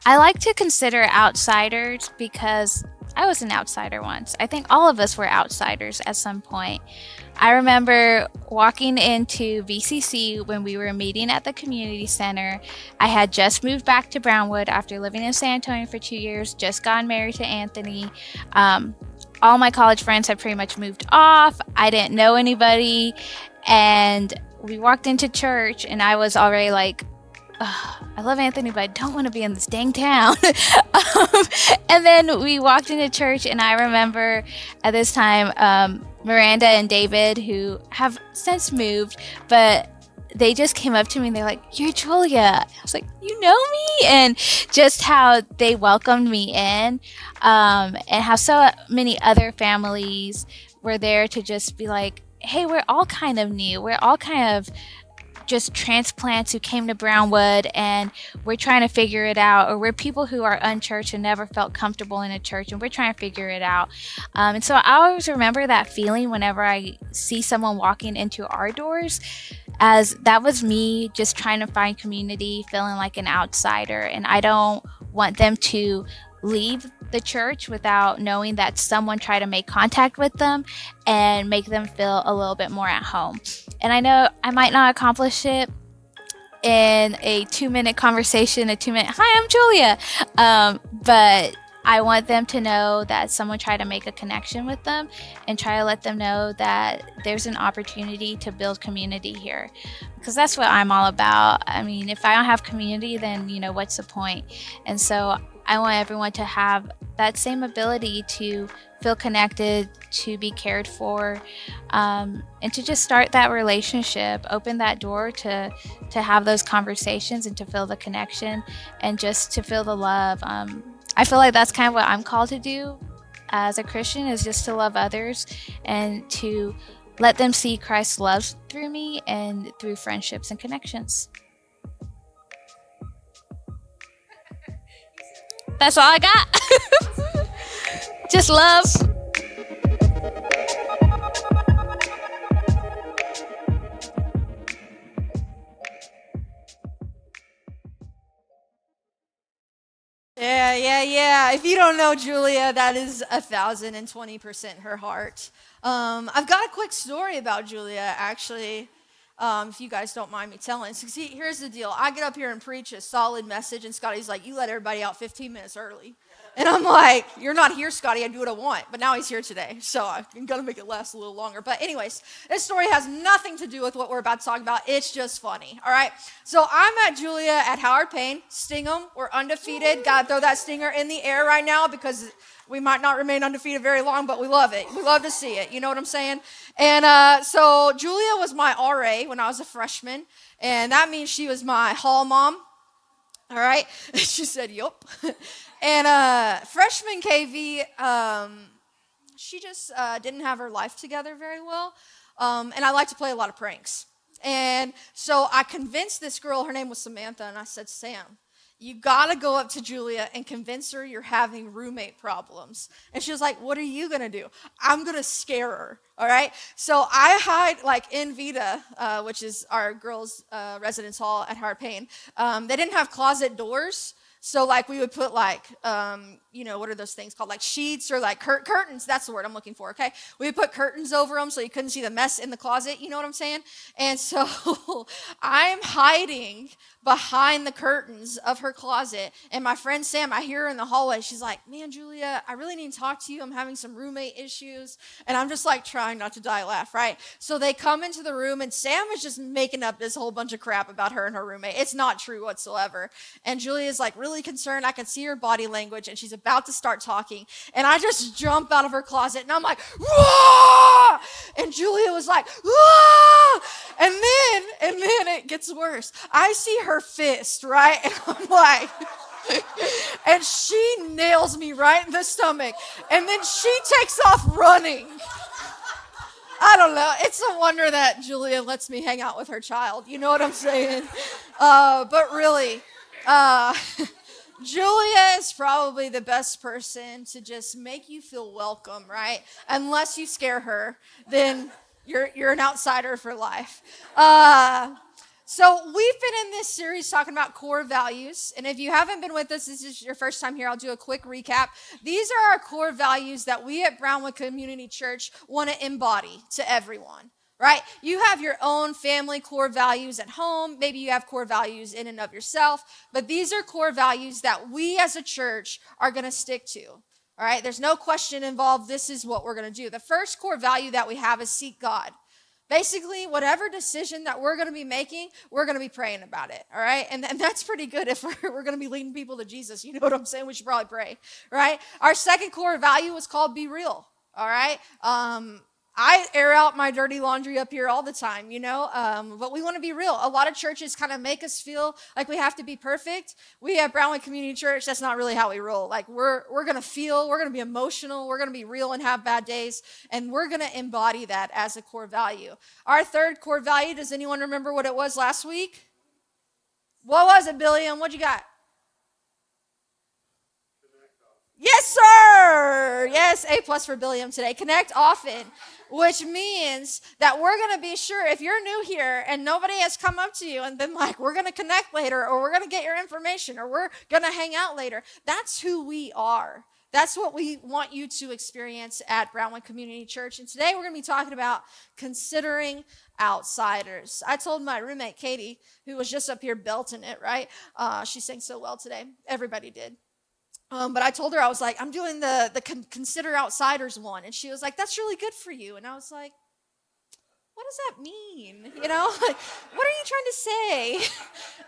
I like to consider outsiders because I was an outsider once. I think all of us were outsiders at some point. I remember walking into VCC when we were meeting at the community center. I had just moved back to Brownwood after living in San Antonio for 2 years, just gotten married to Anthony. Um, all my college friends had pretty much moved off. I didn't know anybody. And we walked into church, and I was already like, I love Anthony, but I don't want to be in this dang town. um, and then we walked into church, and I remember at this time, Miranda and David, who have since moved, but they just came up to me and they're like, "You're Julia." I was like, "You know me?" And just how they welcomed me in, and how so many other families were there to just be like, "Hey, we're all kind of new. We're all kind of just transplants who came to Brownwood and we're trying to figure it out, or we're people who are unchurched and never felt comfortable in a church and we're trying to figure it out." And so I always remember that feeling whenever I see someone walking into our doors, as that was me just trying to find community, feeling like an outsider. And I don't want them to leave the church without knowing that someone tried to make contact with them and make them feel a little bit more at home. And I know I might not accomplish it in a 2-minute conversation, a 2-minute, "Hi, I'm Julia." But I want them to know that someone tried to make a connection with them and try to let them know that there's an opportunity to build community here. Because that's what I'm all about. I mean, if I don't have community, then, what's the point? And so I want everyone to have that same ability to feel connected, to be cared for, and to just start that relationship, open that door to have those conversations and to feel the connection and just to feel the love. I feel like that's kind of what I'm called to do as a Christian, is just to love others and to let them see Christ's love through me and through friendships and connections. That's all I got. Just love. Yeah, yeah, yeah. If you don't know Julia, that is 1,020% her heart. I've got a quick story about Julia, actually, if you guys don't mind me telling. So, see, here's the deal. I get up here and preach a solid message, and Scotty's like, "You let everybody out 15 minutes early." And I'm like, "You're not here, Scotty. I do what I want." But now he's here today, so I'm going to make it last a little longer. But anyways, this story has nothing to do with what we're about to talk about. It's just funny, all right? So I'm at Julia at Howard Payne. Sting 'em. We're undefeated. Got to throw that stinger in the air right now because we might not remain undefeated very long, but we love it. We love to see it. You know what I'm saying? And so Julia was my RA when I was a freshman, and that means she was my hall mom. All right? She said, "Yup." And freshman KV, she just didn't have her life together very well, and I like to play a lot of pranks. And so I convinced this girl, her name was Samantha, and I said, "Sam, you gotta go up to Julia and convince her you're having roommate problems." And she was like, "What are you gonna do?" "I'm gonna scare her." All right. So I hide like in Vita, which is our girls' residence hall at Howard Payne. They didn't have closet doors. So like we would put like, what are those things called? Like sheets or like curtains. That's the word I'm looking for, okay? We would put curtains over them so you couldn't see the mess in the closet. You know what I'm saying? And so I'm hiding behind the curtains of her closet. And my friend Sam, I hear her in the hallway. She's like, "Man, Julia, I really need to talk to you. I'm having some roommate issues." And I'm just like trying not to die laugh, right? So they come into the room and Sam is just making up this whole bunch of crap about her and her roommate. It's not true whatsoever. And Julia's like really concerned. I can see her body language and she's about to start talking. And I just jump out of her closet and I'm like, "Whoa!" And Julia was like, "Whoa!" And then it gets worse. I see her fist, right? And I'm like, and she nails me right in the stomach. And then she takes off running. I don't know. It's a wonder that Julia lets me hang out with her child. You know what I'm saying? But really, Julia is probably the best person to just make you feel welcome, right? Unless you scare her, then you're an outsider for life. So we've been in this series talking about core values. And if you haven't been with us, this is your first time here, I'll do a quick recap. These are our core values that we at Brownwood Community Church want to embody to everyone, right? You have your own family core values at home. Maybe you have core values in and of yourself. But these are core values that we as a church are going to stick to. All right? There's no question involved. This is what we're going to do. The first core value that we have is seek God. Basically, whatever decision that we're going to be making, we're going to be praying about it, all right? And that's pretty good if we're going to be leading people to Jesus. You know what I'm saying? We should probably pray, right? Our second core value is called be real, all right? I air out my dirty laundry up here all the time, but we want to be real. A lot of churches kind of make us feel like we have to be perfect. We at Brownwood Community Church, that's not really how we roll. Like we're going to feel, we're going to be emotional, we're going to be real and have bad days, and we're going to embody that as a core value. Our third core value, does anyone remember what it was last week? What was it, Billiam? What you got? Yes, sir. Yes, A+ for Billiam today. Connect often, which means that we're going to be sure if you're new here and nobody has come up to you and been like, we're going to connect later, or we're going to get your information, or we're going to hang out later. That's who we are. That's what we want you to experience at Brownwood Community Church. And today we're going to be talking about considering outsiders. I told my roommate, Katie, who was just up here belting it, right? She sang so well today. Everybody did. But I told her, I was like, I'm doing the consider outsiders one. And she was like, that's really good for you. And I was like, what does that mean? Like, what are you trying to say?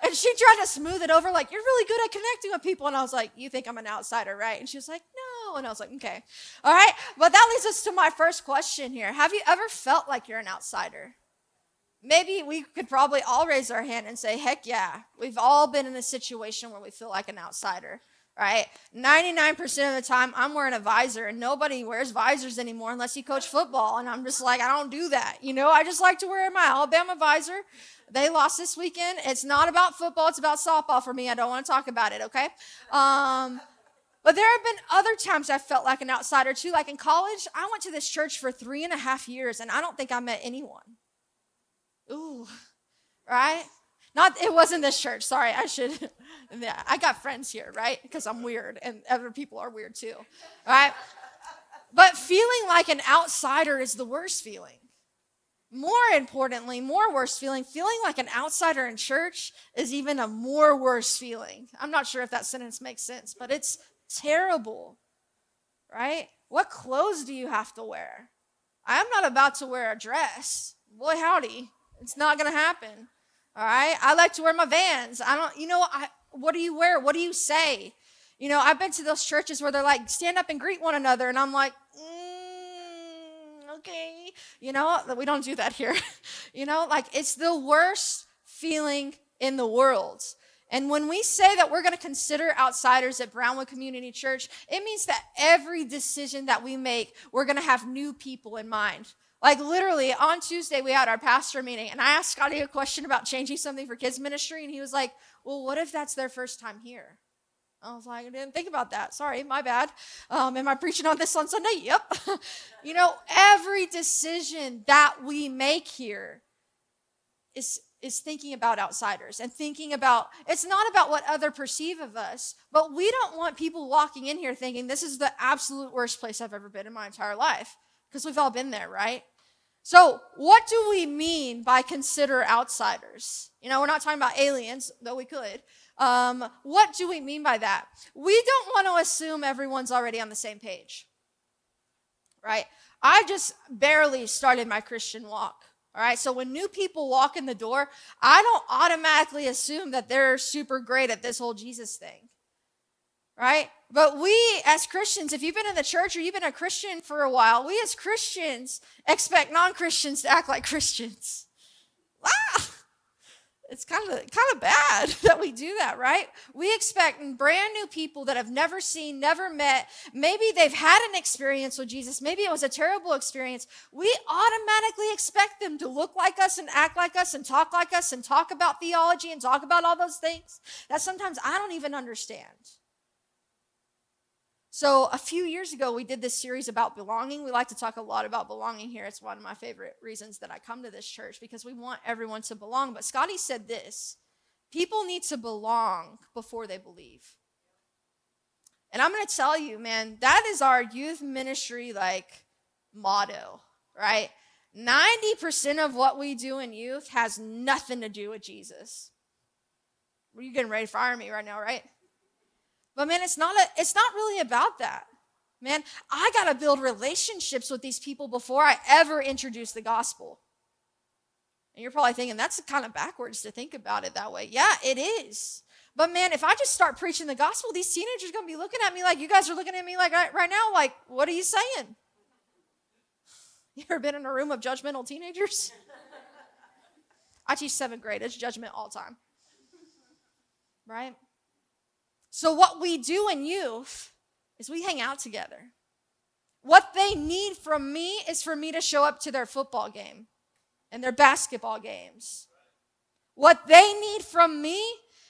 And she tried to smooth it over, like, you're really good at connecting with people. And I was like, you think I'm an outsider, right? And she was like, no. And I was like, okay. All right. But that leads us to my first question here. Have you ever felt like you're an outsider? Maybe we could probably all raise our hand and say, heck yeah. We've all been in a situation where we feel like an outsider. Right? 99% of the time, I'm wearing a visor, and nobody wears visors anymore unless you coach football. And I'm just like, I don't do that. I just like to wear my Alabama visor. They lost this weekend. It's not about football. It's about softball for me. I don't want to talk about it, okay? But there have been other times I felt like an outsider too. Like in college, I went to this church for 3.5 years, and I don't think I met anyone. Ooh, right? It wasn't this church. Sorry, I got friends here, right? Because I'm weird and other people are weird too, right? But feeling like an outsider is the worst feeling. More importantly, worse feeling like an outsider in church is even a more worse feeling. I'm not sure if that sentence makes sense, but it's terrible, right? What clothes do you have to wear? I'm not about to wear a dress. Boy, howdy. It's not going to happen. All right. I like to wear my Vans. What do you wear? What do you say? I've been to those churches where they're like, stand up and greet one another. And I'm like, okay. We don't do that here. It's the worst feeling in the world. And when we say that we're going to consider outsiders at Brownwood Community Church, it means that every decision that we make, we're going to have new people in mind. Like literally on Tuesday, we had our pastor meeting, and I asked Scotty a question about changing something for kids ministry, and he was like, well, what if that's their first time here? I was like, I didn't think about that. Sorry, my bad. Am I preaching on this on Sunday? Yep. Every decision that we make here is thinking about outsiders and thinking about, it's not about what others perceive of us, but we don't want people walking in here thinking this is the absolute worst place I've ever been in my entire life, because we've all been there, right? So what do we mean by consider outsiders? We're not talking about aliens, though we could. What do we mean by that? We don't want to assume everyone's already on the same page, right? I just barely started my Christian walk, all right? So when new people walk in the door, I don't automatically assume that they're super great at this whole Jesus thing, right? But we as Christians, if you've been in the church or you've been a Christian for a while, we as Christians expect non-Christians to act like Christians. It's kind of bad that we do that, right? We expect brand new people that have never seen, never met, maybe they've had an experience with Jesus, maybe it was a terrible experience. We automatically expect them to look like us and act like us and talk about theology and talk about all those things that sometimes I don't even understand. So a few years ago, we did this series about belonging. We like to talk a lot about belonging here. It's one of my favorite reasons that I come to this church, because we want everyone to belong. But Scotty said this: people need to belong before they believe. And I'm going to tell you, man, that is our youth ministry motto, right? 90% of what we do in youth has nothing to do with Jesus. Well, you're getting ready to fire me right now, right? But man, it's not really about that. Man, I got to build relationships with these people before I ever introduce the gospel. And you're probably thinking, that's kind of backwards to think about it that way. Yeah, it is. But man, if I just start preaching the gospel, these teenagers are going to be looking at me like you guys are looking at me like right now, like, what are you saying? You ever been in a room of judgmental teenagers? I teach 7th grade. It's judgment all the time. Right? So what we do in youth is we hang out together. What they need from me is for me to show up to their football game and their basketball games. What they need from me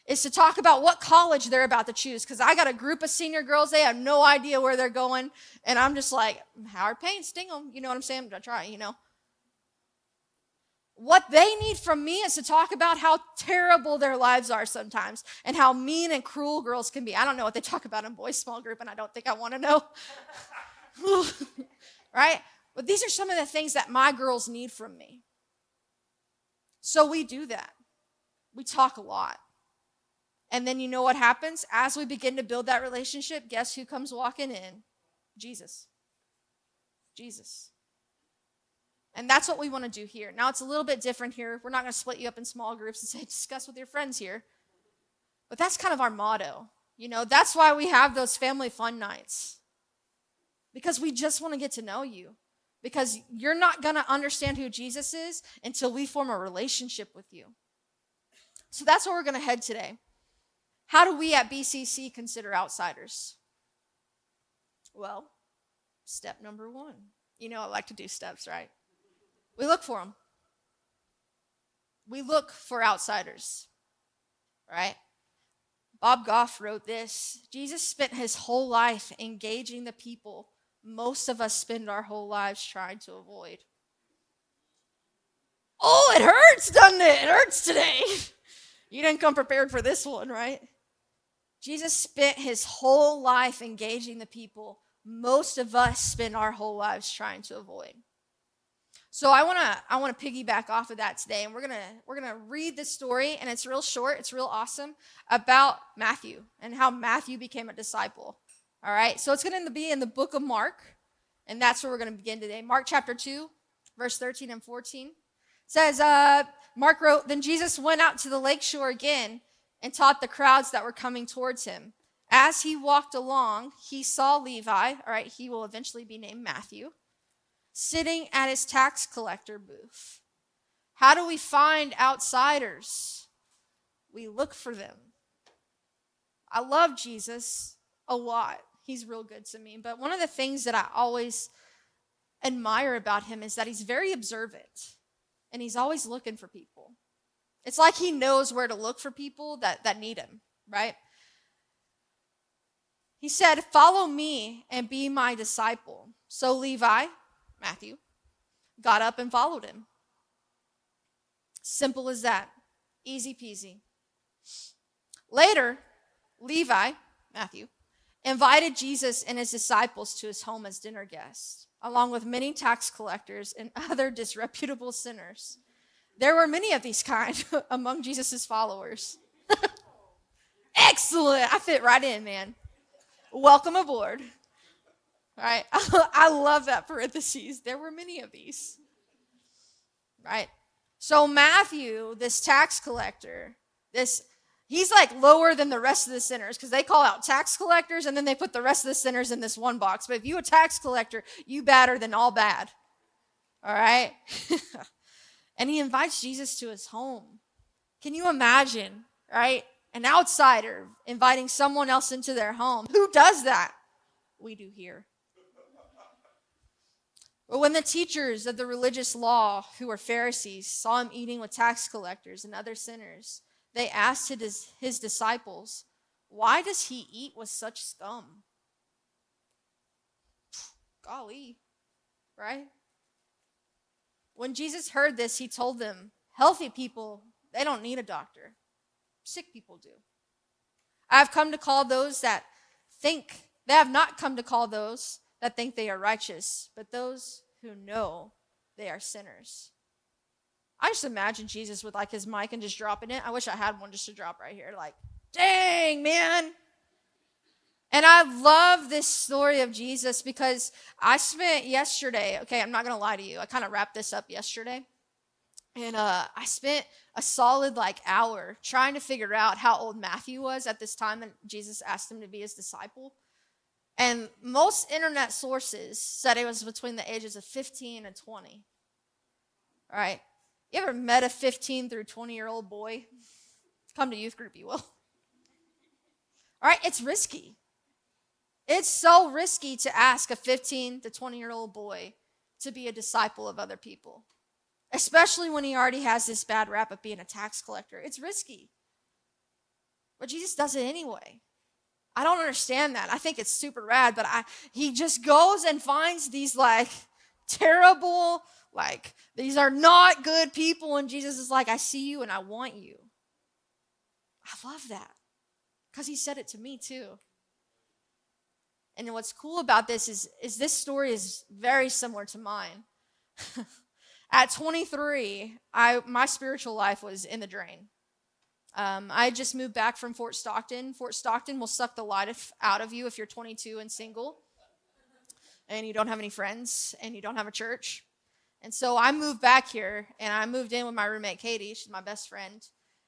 is to talk about what college they're about to choose, because I got a group of senior girls, they have no idea where they're going, and I'm just like, Howard Payne, sting them, you know what I'm saying? I try, you know. What they need from me is to talk about how terrible their lives are sometimes and how mean and cruel girls can be. I don't know what they talk about in boys' small group, and I don't think I want to know. Right? But these are some of the things that my girls need from me. So we do that. We talk a lot. And then you know what happens? As we begin to build that relationship, guess who comes walking in? Jesus. Jesus. And that's what we want to do here. Now, it's a little bit different here. We're not going to split you up in small groups and say, discuss with your friends here. But that's kind of our motto. You know, that's why we have those family fun nights. Because we just want to get to know you. Because you're not going to understand who Jesus is until we form a relationship with you. So that's where we're going to head today. How do we at BCC consider outsiders? Well, step number 1. You know I like to do steps, right? We look for them. We look for outsiders, right? Bob Goff wrote this: Jesus spent his whole life engaging the people most of us spend our whole lives trying to avoid. Oh, it hurts, doesn't it? It hurts today. You didn't come prepared for this one, right? Jesus spent his whole life engaging the people most of us spend our whole lives trying to avoid. So I want to piggyback off of that today, and we're gonna read this story, and it's real short, it's real awesome, about Matthew and how Matthew became a disciple. All right, so it's going to be in the book of Mark, and that's where we're going to begin today. Mark chapter 2, verse 13 and 14 says, Mark wrote, "Then Jesus went out to the lakeshore again and taught the crowds that were coming towards him. As he walked along, he saw Levi," all right, he will eventually be named Matthew, "sitting at his tax collector booth." How do we find outsiders? We look for them. I love Jesus a lot. He's real good to me. But one of the things that I always admire about him is that he's very observant. And he's always looking for people. It's like he knows where to look for people that need him, right? He said, "Follow me and be my disciple." So Levi, Matthew, got up and followed him. Simple as that. Easy peasy. Later, Levi, Matthew, invited Jesus and his disciples to his home as dinner guests, along with many tax collectors and other disreputable sinners. There were many of these kind among Jesus' followers. Excellent. I fit right in, man. Welcome aboard. All right. I love that parentheses. There were many of these. Right? So Matthew, this tax collector, he's like lower than the rest of the sinners, because they call out tax collectors and then they put the rest of the sinners in this one box. But if you a tax collector, you badder than all bad. All right? And he invites Jesus to his home. Can you imagine, right? An outsider inviting someone else into their home. Who does that? We do here. But when the teachers of the religious law, who were Pharisees, saw him eating with tax collectors and other sinners, they asked his disciples, "Why does he eat with such scum?" Golly, right? When Jesus heard this, he told them, healthy people, they don't need a doctor. Sick people do. I have come to call those that think, they have not come to call those that think they are righteous, but those who know they are sinners. I just imagine Jesus with like his mic and just dropping it. I wish I had one just to drop right here. Like, dang, man. And I love this story of Jesus because I spent yesterday, okay, I'm not going to lie to you. I kind of wrapped this up yesterday. And I spent a solid like hour trying to figure out how old Matthew was at this time, and Jesus asked him to be his disciple. And most internet sources said it was between the ages of 15 and 20. All right. You ever met a 15 through 20-year-old boy? Come to youth group, you will. All right, it's risky. It's so risky to ask a 15 to 20-year-old boy to be a disciple of other people, especially when he already has this bad rap of being a tax collector. It's risky. But Jesus does it anyway. I don't understand that. I think it's super rad, but he just goes and finds these like terrible, like these are not good people, and Jesus is like, I see you and I want you. I love that because he said it to me too. And what's cool about this is this story is very similar to mine. At 23, my spiritual life was in the drain. I just moved back from Fort Stockton. Fort Stockton will suck the life out of you if you're 22 and single, and you don't have any friends, and you don't have a church. And so I moved back here, and I moved in with my roommate, Katie. She's my best friend.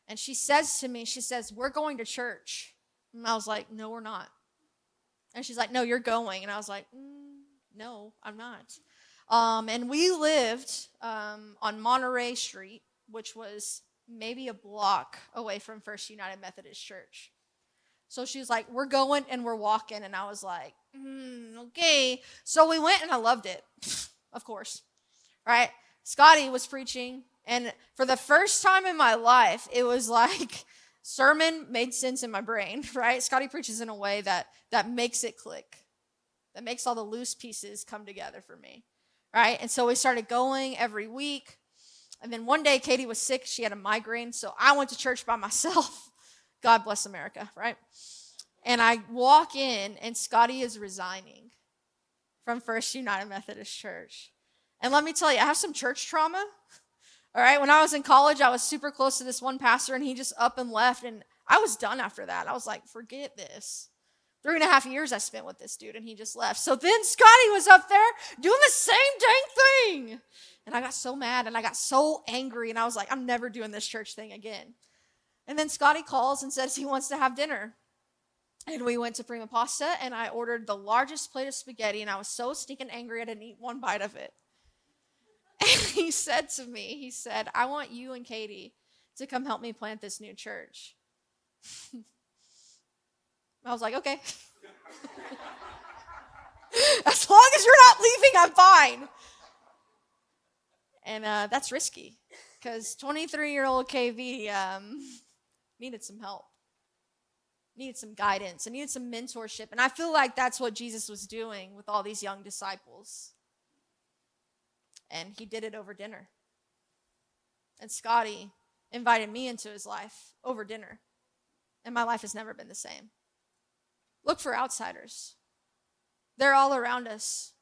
And she says to me, we're going to church. And I was like, no, we're not. And she's like, no, you're going. And I was like, no, I'm not. And we lived on Monterey Street, which was maybe a block away from First United Methodist Church. So she was like, we're going and we're walking. And I was like, okay. So we went and I loved it, of course. Right? Scotty was preaching. And for the first time in my life, it was like sermon made sense in my brain, right? Scotty preaches in a way that makes it click, that makes all the loose pieces come together for me, right? And so we started going every week. And then one day, Katie was sick. She had a migraine. So I went to church by myself. God bless America, right? And I walk in, and Scotty is resigning from First United Methodist Church. And let me tell you, I have some church trauma. All right, when I was in college, I was super close to this one pastor, and he just up and left, and I was done after that. I was like, forget this. 3.5 years I spent with this dude, and he just left. So then Scotty was up there doing the same dang thing. And I got so mad, and I got so angry, and I was like, I'm never doing this church thing again. And then Scotty calls and says he wants to have dinner. And we went to Prima Pasta, and I ordered the largest plate of spaghetti, and I was so stinking angry I didn't eat one bite of it. And he said to me, I want you and Katie to come help me plant this new church. I was like, okay. As long as you're not leaving, I'm fine. And that's risky because 23-year-old KV needed some help, needed some guidance, and needed some mentorship. And I feel like that's what Jesus was doing with all these young disciples. And he did it over dinner. And Scotty invited me into his life over dinner. And my life has never been the same. Look for outsiders. They're all around us.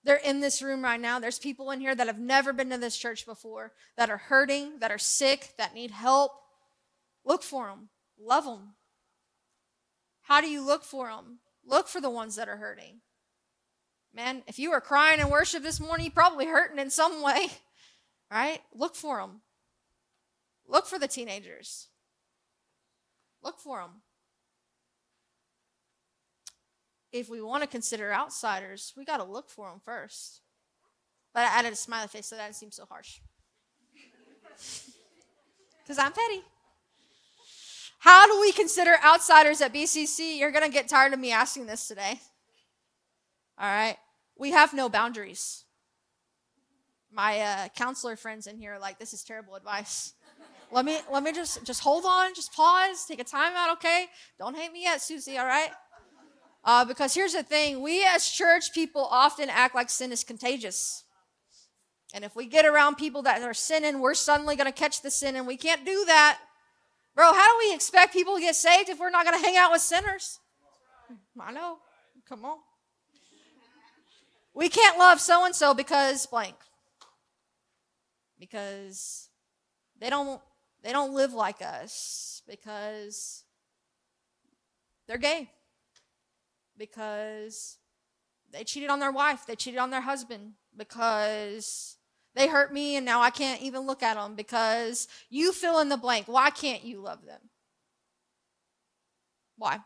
They're in this room right now. There's people in here that have never been to this church before, that are hurting, that are sick, that need help. Look for them. Love them. How do you look for them? Look for the ones that are hurting. Man, if you were crying in worship this morning, you're probably hurting in some way, right? Look for them. Look for the teenagers. Look for them. If we want to consider outsiders, we got to look for them first. But I added a smiley face so that didn't seem so harsh. Because I'm petty. How do we consider outsiders at BCC? You're going to get tired of me asking this today. All right. We have no boundaries. My counselor friends in here are like, this is terrible advice. Let me just hold on, just pause, take a time out, okay? Don't hate me yet, Susie, all right? Because here's the thing, we as church people often act like sin is contagious. And if we get around people that are sinning, we're suddenly going to catch the sin, and we can't do that. Bro, how do we expect people to get saved if we're not going to hang out with sinners? I know. Come on. We can't love so-and-so because blank. Because they don't live like us. Because they're gay. Because they cheated on their wife. They cheated on their husband. Because they hurt me and now I can't even look at them. Because you fill in the blank. Why can't you love them? Why?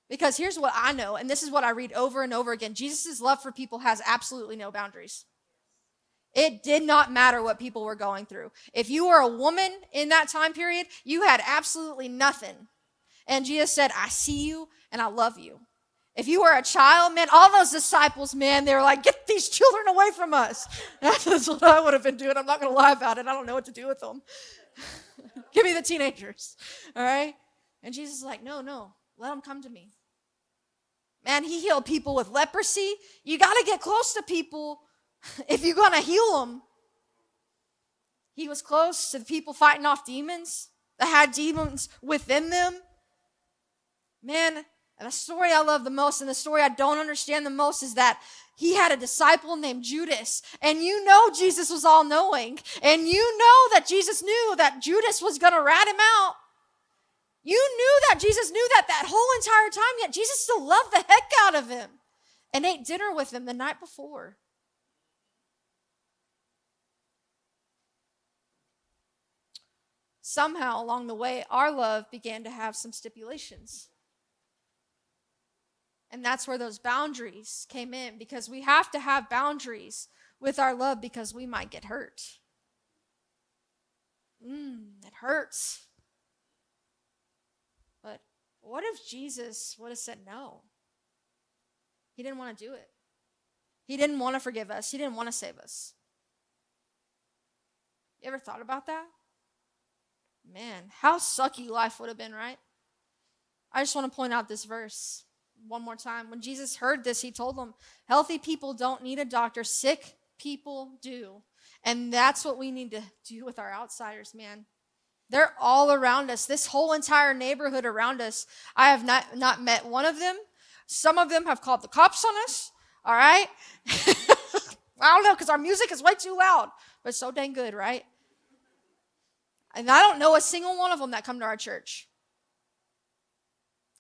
Because here's what I know, and this is what I read over and over again. Jesus' love for people has absolutely no boundaries. It did not matter what people were going through. If you were a woman in that time period, you had absolutely nothing. And Jesus said, I see you and I love you. If you were a child, man, all those disciples, man, they were like, get these children away from us. That's what I would have been doing. I'm not going to lie about it. I don't know what to do with them. Give me the teenagers, all right? And Jesus is like, no, let them come to me. Man, he healed people with leprosy. You got to get close to people if you're going to heal them. He was close to the people fighting off demons that had demons within them. Man, and the story I love the most and the story I don't understand the most is that he had a disciple named Judas. And you know Jesus was all-knowing. And you know that Jesus knew that Judas was going to rat him out. You knew that Jesus knew that whole entire time, yet Jesus still loved the heck out of him and ate dinner with him the night before. Somehow along the way, our love began to have some stipulations. And that's where those boundaries came in, because we have to have boundaries with our love because we might get hurt. It hurts. But what if Jesus would have said no? He didn't want to do it. He didn't want to forgive us. He didn't want to save us. You ever thought about that? Man, how sucky life would have been, right? I just want to point out this verse one more time. When Jesus heard this, he told them, healthy people don't need a doctor, sick people do. And that's what we need to do with our outsiders, man. They're all around us. This whole entire neighborhood around us. I have not met one of them. Some of them have called the cops on us. All right? I don't know, because our music is way too loud. But it's so dang good, right? And I don't know a single one of them that come to our church.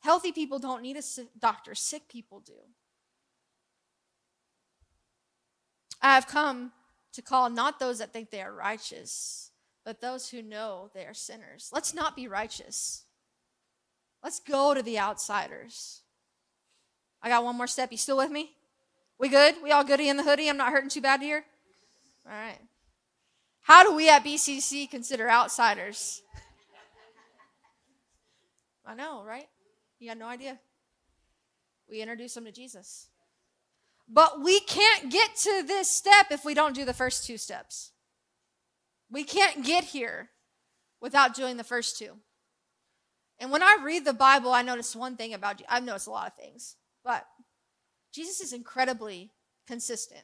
Healthy people don't need a doctor. Sick people do. I have come to call not those that think they are righteous, but those who know they are sinners. Let's not be righteous. Let's go to the outsiders. I got one more step. You still with me? We good? We all goody in the hoodie? I'm not hurting too bad here? All right. How do we at BCC consider outsiders? I know, right? You got no idea. We introduce them to Jesus. But we can't get to this step if we don't do the first two steps. We can't get here without doing the first two. And when I read the Bible, I notice one thing about you. I've noticed a lot of things, but Jesus is incredibly consistent.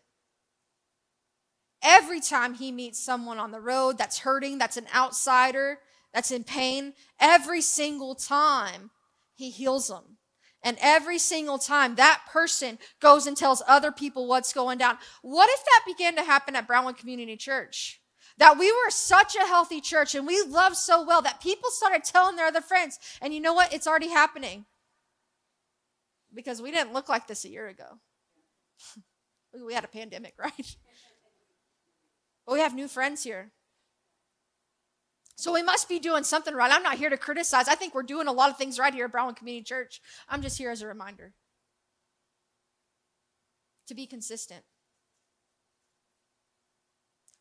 Every time he meets someone on the road that's hurting, that's an outsider, that's in pain, every single time he heals them. And every single time that person goes and tells other people what's going down. What if that began to happen at Brownwood Community Church? That we were such a healthy church and we loved so well that people started telling their other friends. And you know what? It's already happening. Because we didn't look like this a year ago. We had a pandemic, right? But we have new friends here. So we must be doing something right. I'm not here to criticize. I think we're doing a lot of things right here at Brownwood Community Church. I'm just here as a reminder to be consistent.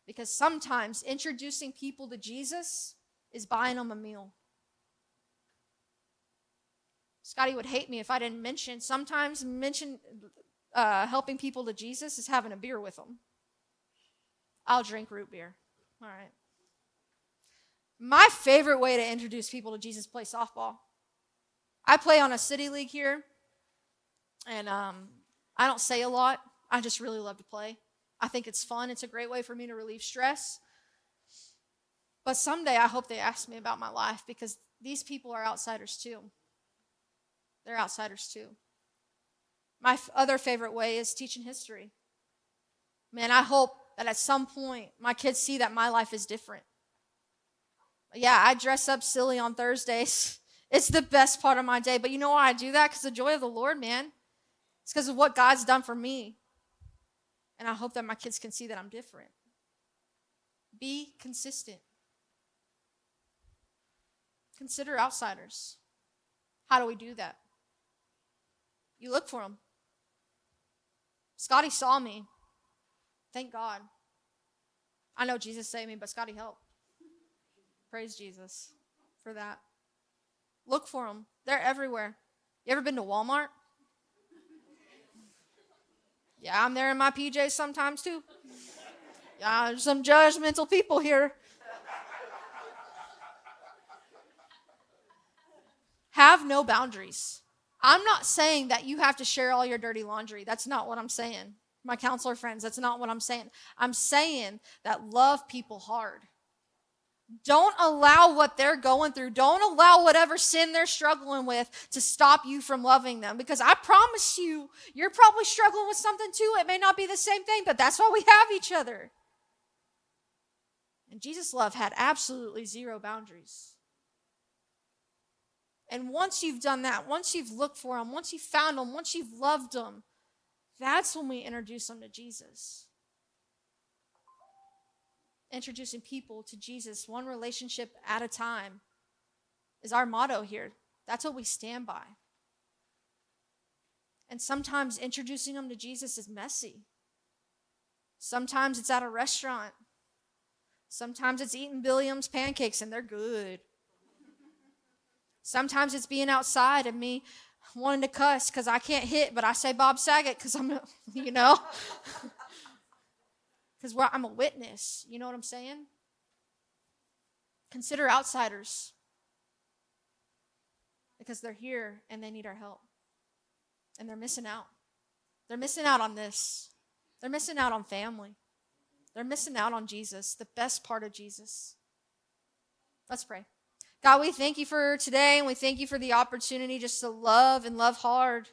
Because sometimes introducing people to Jesus is buying them a meal. Scotty would hate me if I didn't mention helping people to Jesus is having a beer with them. I'll drink root beer. All right. My favorite way to introduce people to Jesus is play softball. I play on a city league here, And I don't say a lot. I just really love to play. I think it's fun. It's a great way for me to relieve stress. But someday I hope they ask me about my life, because these people are outsiders too. They're outsiders too. My other favorite way is teaching history. Man, I hope that at some point my kids see that my life is different. Yeah, I dress up silly on Thursdays. It's the best part of my day. But you know why I do that? Because the joy of the Lord, man. It's because of what God's done for me. And I hope that my kids can see that I'm different. Be consistent. Consider outsiders. How do we do that? You look for them. Scotty saw me. Thank God. I know Jesus saved me, but Scotty helped. Praise Jesus for that. Look for them. They're everywhere. You ever been to Walmart? Yeah, I'm there in my PJs sometimes too. Yeah, there's some judgmental people here. Have no boundaries. I'm not saying that you have to share all your dirty laundry. That's not what I'm saying. My counselor friends, that's not what I'm saying. I'm saying that love people hard. Don't allow what they're going through. Don't allow whatever sin they're struggling with to stop you from loving them. Because I promise you, you're probably struggling with something too. It may not be the same thing, but that's why we have each other. And Jesus' love had absolutely zero boundaries. And once you've done that, once you've looked for them, once you've found them, once you've loved them, that's when we introduce them to Jesus. Introducing people to Jesus, one relationship at a time, is our motto here. That's what we stand by. And sometimes introducing them to Jesus is messy. Sometimes it's at a restaurant. Sometimes it's eating Billiam's pancakes and they're good. Sometimes it's being outside and me wanting to cuss because I can't hit, but I say Bob Saget because I'm, because I'm a witness. You know what I'm saying? Consider outsiders because they're here and they need our help. And they're missing out. They're missing out on this. They're missing out on family. They're missing out on Jesus, the best part of Jesus. Let's pray. God, we thank you for today, and we thank you for the opportunity just to love and love hard.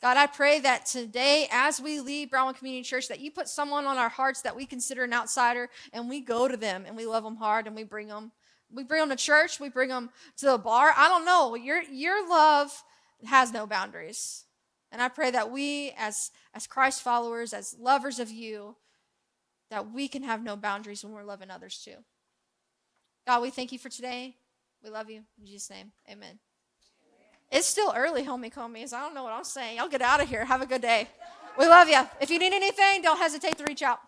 God, I pray that today, as we leave Brownwood Community Church, that you put someone on our hearts that we consider an outsider, and we go to them, and we love them hard, and we bring them. We bring them to church. We bring them to the bar. I don't know. Your love has no boundaries. And I pray that we, as Christ followers, as lovers of you, that we can have no boundaries when we're loving others too. God, we thank you for today. We love you. In Jesus' name, amen. It's still early, homies. I don't know what I'm saying. Y'all get out of here. Have a good day. We love you. If you need anything, don't hesitate to reach out.